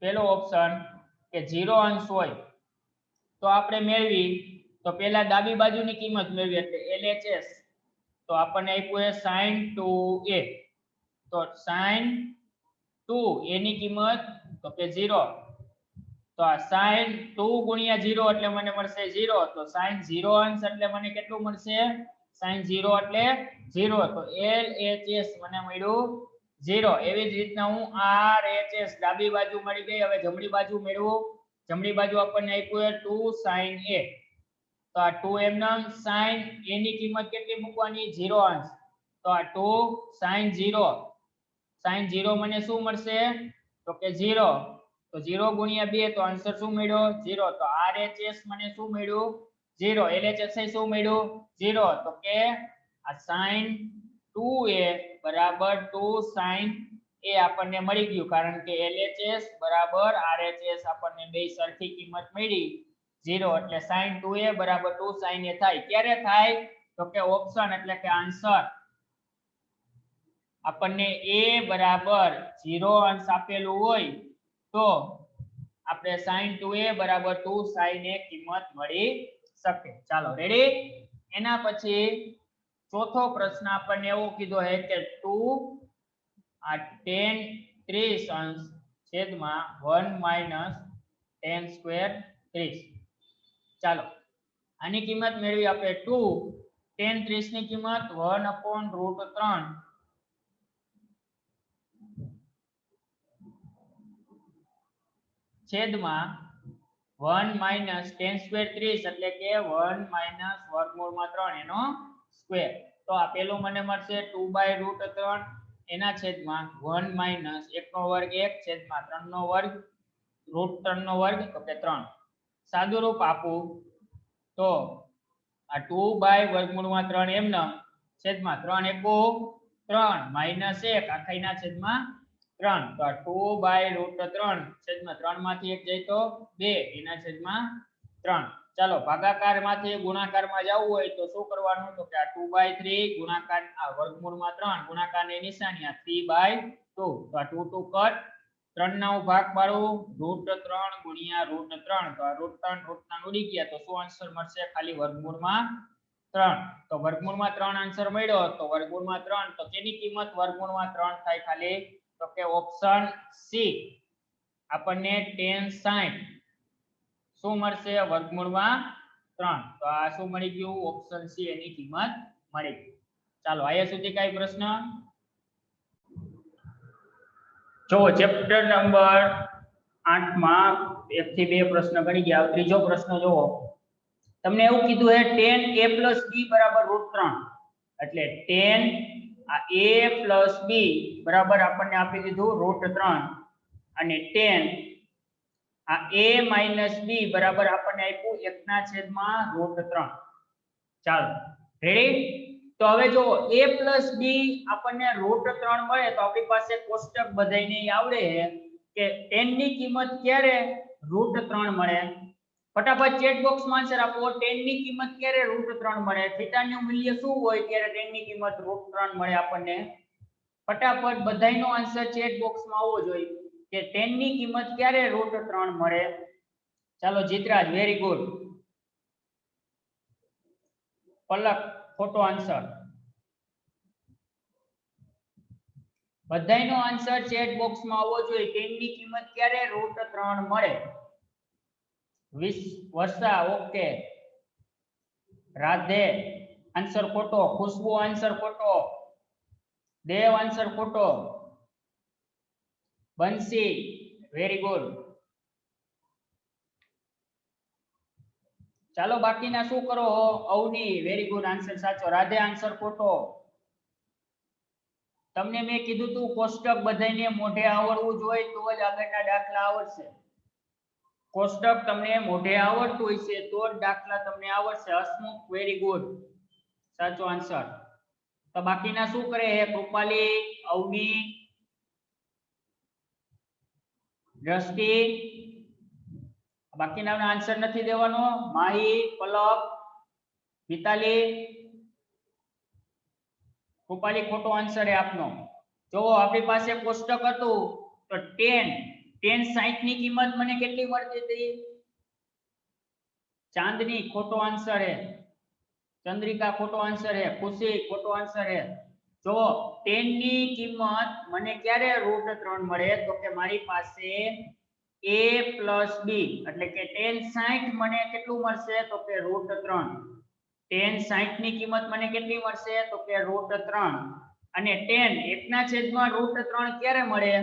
પહેલો ઓપ્શન કે 0 અંશ હોય તો આપણે મેળવી તો પહેલા ડાબી બાજુની કિંમત મેળવી એટલે LHS. તો આપણને આપ્યું છે sin 2a. તો sin 2 a ની કિંમત તો કે 0. તો આ sin 2 ગુણ્યા 0 એટલે મને મળશે 0. તો sin 0 અંશ એટલે મને કેટલું મળશે sin 0 એટલે 0. તો LHS મને મળ્યું 0. એવી જ રીતના હું RHS ડાબી બાજુ મળી ગઈ. હવે જમણી બાજુ મેળવું. જમણી બાજુ આપણને આપ્યું છે 2 sin a. તો આ 2 એમનામ sin a ની કિંમત કેટલી મૂકવાની 0 અંશ. તો આ 2 sin 0 sin 0 મને શું મળશે તો કે 0. તો 0 ગુણ્યા 2 તો આન્સર શું મળ્યો 0. તો RHS મને શું મળ્યું 0. LHS શું મળ્યું 0. તો કે આ sin 2a બરાબર 2 sin a આપણને મળી ગયું કારણ કે LHS બરાબર RHS આપણને બે સરખી કિંમત મળી 0 એટલે sin 2a બરાબર 2 sin a થાય. ક્યારે થાય તો કે ઓપ્શન એટલે કે આન્સર આપણને a બરાબર 0 અંશ આપેલું હોય તો આપણે sin 2a બરાબર 2 sin a કિંમત મળી શકે. ચાલો રેડી. એના પછી ચોથો પ્રશ્ન આપણને એવું કીધો છે કે 2 આ tan 30 અંશ છેદમાં 1 - tan સ્ક્વેર 30. ચાલો આની કિંમત મેળવી આપણે 2 tan 30 ની કિંમત 1/√3 છેદમાં 1 - tan સ્ક્વેર 30 એટલે કે 1 - વર્ગમૂળમાં 3 એનો સ્ક્વેર. તો આ પેલું મને મળશે 2/√3 એના છેદમાં 1 - 1 નો વર્ગ 1 છેદમાં 3 નો વર્ગ √3 નો વર્ગ તો કે 3. સાદું રૂપ આપું તો આ 2/√3 એમના છેદમાં 3 એકુ 3 માઈનસ 1 આખાઈના છેદમાં 3 તો આ 2/√3 છેદમાં 3 માંથી 1 જાય તો 2 એના છેદમાં 3 ચાલો ભાગાકારમાંથી ગુણાકારમાં જવું હોય તો શું કરવાનું તો કે આ 2/3 ગુણાકાર આ વર્ગમૂળમાં 3 ગુણાકારની નિશાની આ 3/2 તો આ 2 2 કટ 3 ના ભાગ પાડું √3 ગુણ્યા √3 તો આ √3 ઉડી ગયા તો શું આન્સર મળશે ખાલી વર્ગમૂળમાં 3 તો વર્ગમૂળમાં 3 આન્સર મળ્યો તો વર્ગમૂળમાં 3 તો તેની કિંમત વર્ગમૂળમાં 3 થાય ખાલી તો કે ઓપ્શન સી આપણને tan 60 શું મળશે વર્ગમૂળમાં 3 તો આ શું મળી ગયું ઓપ્શન સી એની કિંમત મળી ગઈ ચાલો આયા સુધી કઈ પ્રશ્ન જો ચેપ્ટર નંબર 8 માં 1 થી 2 પ્રશ્ન કરી ગયા ત્રીજો પ્રશ્ન જોવો તમને એવું કીધું હે tan a + b = √3 એટલે tan આ a + b બરાબર આપણને આપી દીધું √3 અને tan આ a - b બરાબર આપણને આપ્યું 1/√3 ચાલો રેડી તો હવે જો a + b આપણને √3 મળે તો આપણી પાસે કોષ્ટક બધાયને આવડે છે કે tan ની કિંમત ક્યારે √3 મળે ફટાફટ ચેટ બોક્સમાં આન્સર આપો tan ની કિંમત ક્યારે √3 મળે થીટા નું મૂલ્ય શું હોય ત્યારે tan ની કિંમત √3 મળે આપણને ફટાફટ બધાયનો આન્સર ચેટ બોક્સમાં આવવો જોઈએ કે tan ની કિંમત ક્યારે √3 મળે ચાલો જીતરાજ વેરી ગુડ પલક ખોટો આન્સર બધાયનો આન્સર ચેટ બોક્સમાં આવવો જોઈએ tan ની કિંમત ક્યારે √3 મળે વર્ષા ઓકે રાધે આન્સર ખોટો ખુશ્બુ આન્સર ખોટો દેવ આન્સર ખોટો બંસી વેરી ગુડ ચાલો બાકીના શું કરો અવની વેરી ગુડ આન્સર સાચો રાધે આન્સર ખોટો તમને મેં કીધું તું કોષ્ટક બધાયને મોઢે આવડવું જોઈએ તો જ આગળના દાખલા આવડશે કોષ્ટક તમને મોઢે આવડતું હશે તો જ દાખલા તમને આવડશે હસમુખ વેરી ગુડ સાચો આન્સર તો બાકીના શું કરે હે કૃપાલી અવની દ્રષ્ટિ બાકીના આન્સર નથી દેવાનો માહી પલક મિતાલી કૃપાલી ખોટો આન્સર હે આપનો જો આપણી પાસે કોષ્ટક હતું તો tan 60 ની કિંમત મને કેટલી મળતી હતી ચાંદની ખોટો આન્સર હે ચંદ્રિકા ખોટો આન્સર હે ખુશી ખોટો આન્સર હે જો tan ની કિંમત મને ક્યારે √3 મળે તો કે મારી પાસે a + b એટલે કે tan 60 મને કેટલું મળશે તો કે √3 tan 60 ની કિંમત મને કેટલી મળશે તો કે √3 અને tan 1/√3 ક્યારે મળે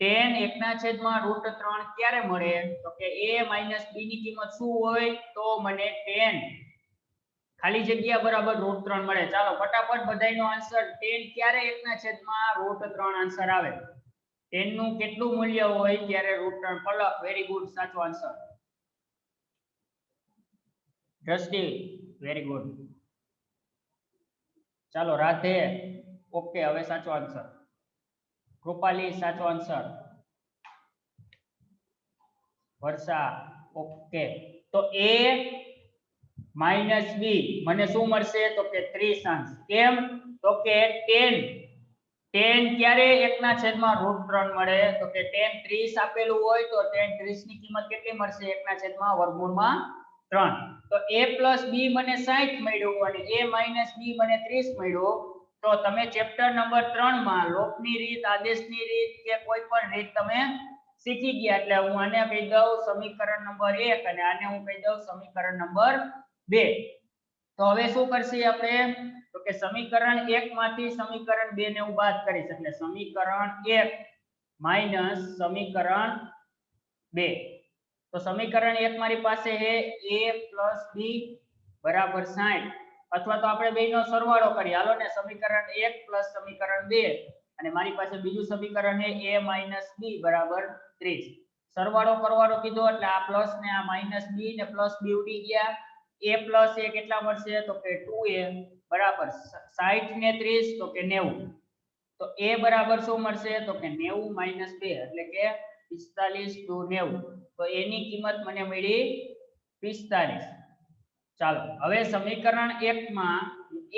tan 1/√3 ક્યારે મળે તો કે a - b ની કિંમત શું હોય તો મને tan ખાલી જગ્યા બરાબર √3 મળે ચાલો ફટાફટ બધાયનો આન્સર tan ક્યારે 1/√3 આન્સર આવે tan નું કેટલું મૂલ્ય હોય ત્યારે √3 પલક વેરી ગુડ સાચો આન્સર દ્રષ્ટિ વેરી ગુડ ચાલો રાધે ઓકે હવે સાચો આન્સર કૃપાલી સાચો આન્સર વર્ષા ઓકે તો a - b મને શું મળશે તો કે 30 અંશ કેમ તો કે tan ક્યારે 1/√3 મળે તો કે tan 30 આપેલું હોય તો tan 30 ની કિંમત કેટલી મળશે 1/√3 તો a + b મને 60 મળ્યું અને a - b મને 30 મળ્યું તો તમે ચેપ્ટર નંબર 3 માં લોપની રીત આદેશની રીત કે કોઈ પણ રીત તમે શીખી ગયા એટલે હું આને કહી દઉં સમીકરણ નંબર 1 અને આને હું કહી દઉં સમીકરણ નંબર 2 તો હવે શું કરશી આપણે તો કે સમીકરણ 1 માંથી સમીકરણ 2 ને હું બાદ કરીશ એટલે સમીકરણ 1 - સમીકરણ 2 તો સમીકરણ 1 મારી પાસે છે a + b = 60 અથવા તો આપણે બેયનો સરવાળો કરીએ હાલો ને સમીકરણ 1 + સમીકરણ 2 અને મારી પાસે બીજું સમીકરણ છે a - b = 30 સરવાળો કરવાનો કીધો એટલે આ પ્લસ ને આ -b ને +b ઉડી ગયા a plus a કેટલા મળશે તો કે 2a બરાબર 60 ને 30 તો કે 90 તો a બરાબર શું મળશે તો કે 90 - 2 એટલે કે 45 to 90 તો a ની કિંમત મને મળી 45 ચાલો હવે સમીકરણ 1 માં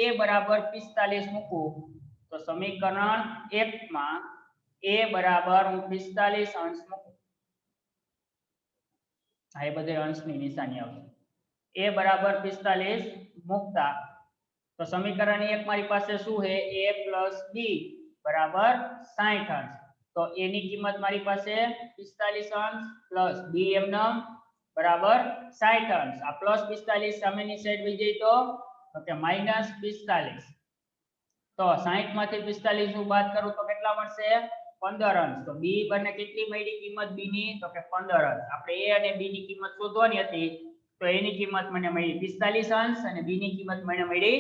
a બરાબર 45 મૂકું તો સમીકરણ 1 માં a બરાબર હું 45 અંશ મૂકું આ બધે અંશની નિશાની આવશે a બરાબર 45 મૂકતા તો સમીકરણ 1 મારી પાસે શું છે a plus b બરાબર 60 અંશ તો a ની કિંમત મારી પાસે 45 અંશ plus b એમનામ બરાબર 60 અંશ આ પ્લસ 45 સામેની સાઈડ વઈ જાય તો કે માઈનસ 45 તો 60 માંથી 45 નું બાદ કરું તો કેટલા મળશે 15 અંશ તો b બને કેટલી મળી કિંમત b ની તો કે 15 અંશ આપણે a અને b ની કિંમત શોધવાની હતી તો a ની કિંમત મને મળી 45 અંશ અને b ની કિંમત મને મળી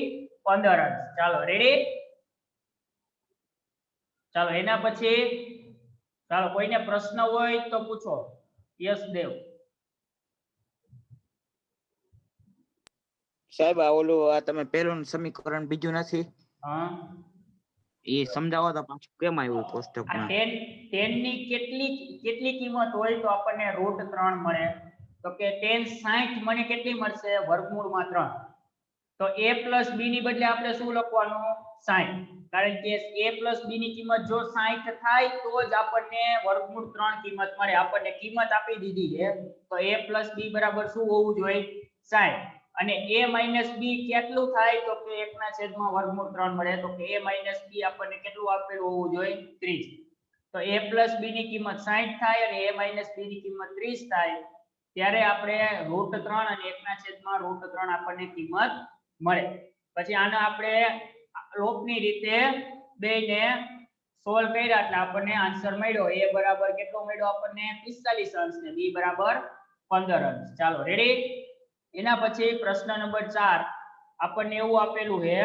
15 અંશ ચાલો રેડી ચાલો એના પછી ચાલો કોઈને પ્રશ્ન હોય તો પૂછો યસ દેવ સાહેબ આ ઓલું આ તમે પહેલું સમીકરણ બીજું નથી હા એ સમજાવો તો પાછું કેમ આવ્યું કોષ્ટકમાં 10 ની કેટલી કિંમત હોય તો આપણને √3 મળે તો કે 10 60 મને કેટલી મળશે વર્ગમૂળમાં 3 તો a plus b ની બદલે આપણે શું લખવાનું 60 કારણ કે a plus b ની કિંમત જો 60 થાય તો જ આપણને વર્ગમૂળ 3 કિંમત મળે આપણને કિંમત આપી દીધી છે તો a plus b બરાબર શું હોવું જોઈએ 60 અને a minus b કેટલું થાય તો કે 1/3 વર્ગમૂળ 3 મળે તો કે a minus b આપણને કેટલું આપેલું હોવું જોઈએ 30 તો a plus b ની કિંમત 60 થાય અને a minus b ની કિંમત 30 થાય ત્યારે આપણે √3 અને 1/√3 આપણને કિંમત મળે પછી આને આપણે લોપની રીતે બેને સોલ્વ કર્યા એટલે આપણને આન્સર મળ્યો a બરાબર કેટલો મળ્યો આપણને 45 અંશ ને b બરાબર 15 અંશ ચાલો રેડી એના પછી પ્રશ્ન નંબર 4 આપણને એવું આપેલું છે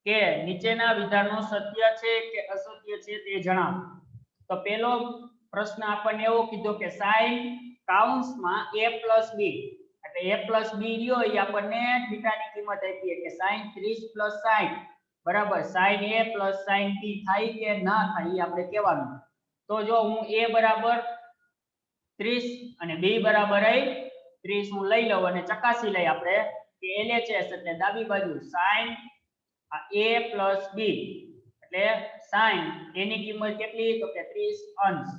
કે નીચેના વિધાનો સત્ય છે કે અસત્ય છે તે જણાવો તો પહેલો પ્રશ્ન આપણને એવો કીધો કે sin કૌંસમાં a plus b એટલે a plus b રહ્યો એ આપણને થીટા ની કિંમત આપી કે sin 30 plus 60 બરાબર sin a plus sin b થાય કે ના થાય એ આપણે કહેવાનું તો જો હું a બરાબર 30 અને b બરાબર 30 હું લઈ લઉં અને ચકાસી લઈ આપણે કે LHS એટલે ડાબી બાજુ sin a plus b એટલે sin a ની કિંમત કેટલી તો કે 30 અંશ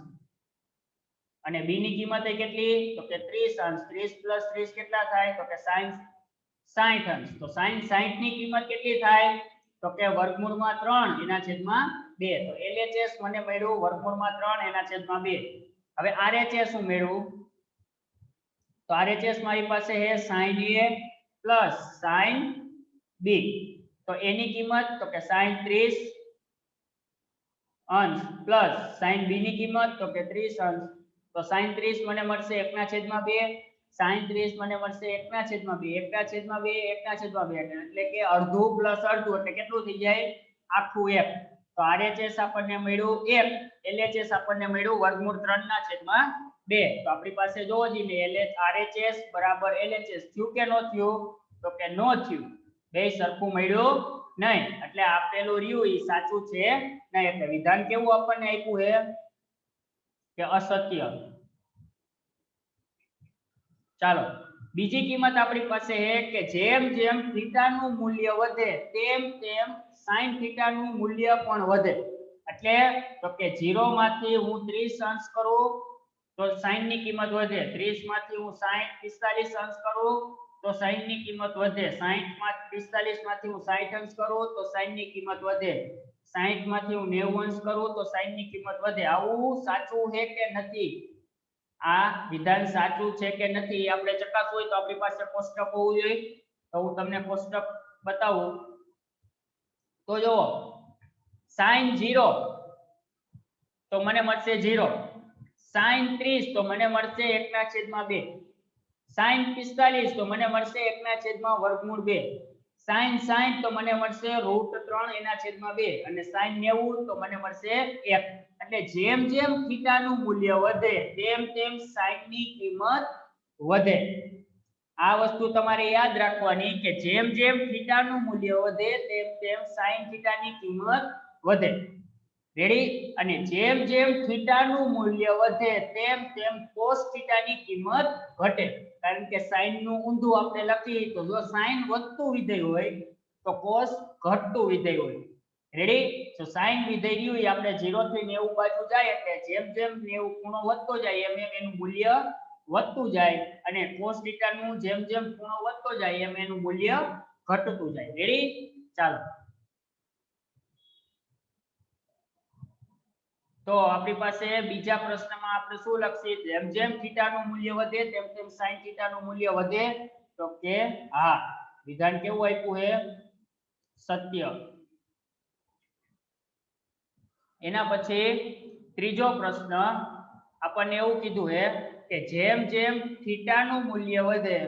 અને b ની કિંમત કેટલી તો કે 30 અંશ 30 plus 30 કેટલા થાય તો કે sin 60 અંશ તો sin 60 ની કિંમત કેટલી થાય તો કે વર્ગમૂળમાં 3 એના છેદમાં 2 તો LHS મને મળ્યું વર્ગમૂળમાં 3 એના છેદમાં 2 હવે RHS હું મેળવું તો RHS મારી પાસે છે sin a plus sin b તો a ની કિંમત તો કે sin 30 અંશ plus sin b ની કિંમત તો કે 30 અંશ તો sin 30 મને મળશે 1/2 sin 30 મને મળશે 1/2 1/2 1/2 એટલે કે અડધું પ્લસ અડધું એટલે કેટલું થઈ જાય આખું 1 તો RHS આપણને મળ્યું 1 LHS આપણને મળ્યું વર્ગમૂળ 3/2 તો આપણી પાસે જોવો જોઈએ RHS બરાબર LHS થયું કે નો થયું તો કે નો થયું બે સરખું મળ્યું નહીં એટલે આપેલું રહ્યું એ સાચું છે નહીં એટલે વિધાન કેવું આપણને આપ્યું છે કે અસત્ય ચાલો બીજી કિંમત આપણી પાસે છે કે જેમ જેમ થીટા નું મૂલ્ય વધે તેમ તેમ sin થીટા નું મૂલ્ય પણ વધે એટલે તો કે 0 માંથી હું 30 અંશ કરું તો sin ની કિંમત વધે 30 માંથી હું 60 45 અંશ કરું તો sin ની કિંમત વધે 60 માંથી 45 માંથી હું 60 અંશ કરું તો sin ની કિંમત વધે 60 માંથી હું 90 અંશ કરું તો sin ની કિંમત વધે આવું સાચું છે કે નથી આ વિધાન સાચું છે કે નથી આપણે ચકાસવું હોય તો આપણી પાસે કોષ્ટક હોવું જોઈએ તો હું તમને કોષ્ટક બતાવું તો જો sin 0 તો મને મળશે 0 sin 30 તો મને મળશે 1/2 sin 45 તો મને મળશે 1/√2 sin 60 તો મને મળશે √3 એના છેદમાં 2 અને sin 90 તો મને મળશે 1 એટલે જેમ જેમ થીટા નું મૂલ્ય વધે તેમ તેમ sin ની કિંમત વધે આ વસ્તુ તમારે યાદ રાખવાની કે જેમ જેમ થીટાનું મૂલ્ય વધે તેમ તેમ sin થીટાની કિંમત વધે રેડી અને જેમ જેમ થીટાનું મૂલ્ય વધે તેમ તેમ cos થીટાની કિંમત ઘટે કારણ કે sin નું ઊંધું આપણે લખી તો જો sin વધતું વિધેય હોય તો cos ઘટતું વિધેય હોય રેડી તો sin વિધેય રહ્યું એ આપણે 0 થી 90 બાજુ જાય એટલે જેમ જેમ 90 ખૂણો વધતો જાય એમ એમ એનું મૂલ્ય વધતું જાય અને cos θ નું જેમ જેમ ખૂણો વધતો જાય એમ એનું મૂલ્ય ઘટતું જાય રેડી ચાલો તો આપણી પાસે બીજા પ્રશ્નમાં આપણે શું લખીએ જેમ જેમ θ નું મૂલ્ય વધે તેમ તેમ sin θ નું મૂલ્ય વધે તો કે હા વિધાન કેવું આપ્યું છે સત્ય એના પછી ત્રીજો પ્રશ્ન આપણને એવું કીધું છે કે જેમ જેમ થીટા નું મૂલ્ય વધે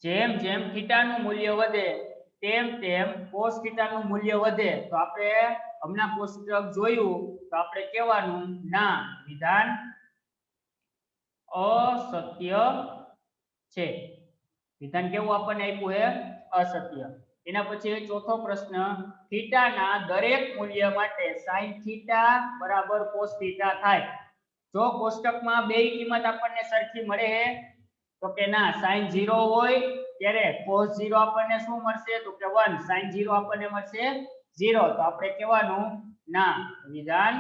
જેમ જેમ થીટા નું મૂલ્ય વધે તેમ તેમ cos થીટા નું મૂલ્ય વધે તો આપણે હમણાં કોષ્ટક જોયું તો આપણે કહેવાનું ના વિધાન અસત્ય છે વિધાન કેવું આપણને આપ્યું છે અસત્ય એના પછી ચોથો પ્રશ્ન થીટા ના દરેક મૂલ્ય માટે sin થીટા બરાબર cos થીટા થાય જો કોષ્ટકમાં બે કિંમત આપણને સરખી મળે છે તો કે ના sin 0 હોય ત્યારે cos 0 આપણને શું મળશે તો કે 1 sin 0 આપણને મળશે 0 તો આપણે કહેવાનું ના વિધાન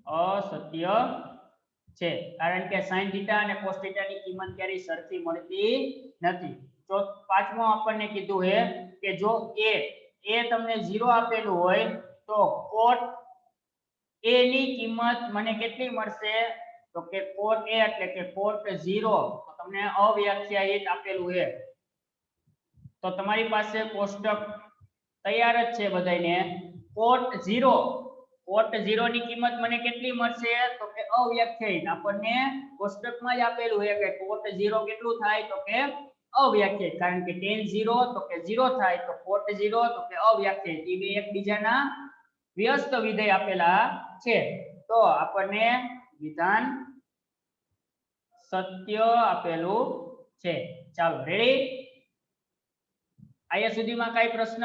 અસત્ય છે કારણ કે sin થીટા અને cos થીટા ની કિંમત ક્યારેય સરખી મળતી નથી તો પાંચમો આપણને કીધું છે કે જો a તમને 0 આપેલું હોય તો cot a ની કિંમત મને કેટલી મળશે તો કે cot a એટલે કે cot 0 તો તમને અવ્યાખ્યાયિત આપેલું છે તો તમારી પાસે કોષ્ટક તૈયાર જ છે બધાયને cot 0 ની કિંમત મને કેટલી મળશે તો કે અવ્યાખ્યાયિત આપણને કોષ્ટકમાં જ આપેલું છે કે cot 0 કેટલું થાય તો કે અવ્યાખ્યાયિત કારણ કે tan 0 તો કે 0 થાય તો cot 0 તો કે અવ્યાખ્યાયિત એ બે એકબીજાના વ્યસ્ત વિધેય આપેલા છે તો આપણને વિધાન સત્ય આપેલું છે ચાલો રેડી આયા સુધીમાં કઈ પ્રશ્ન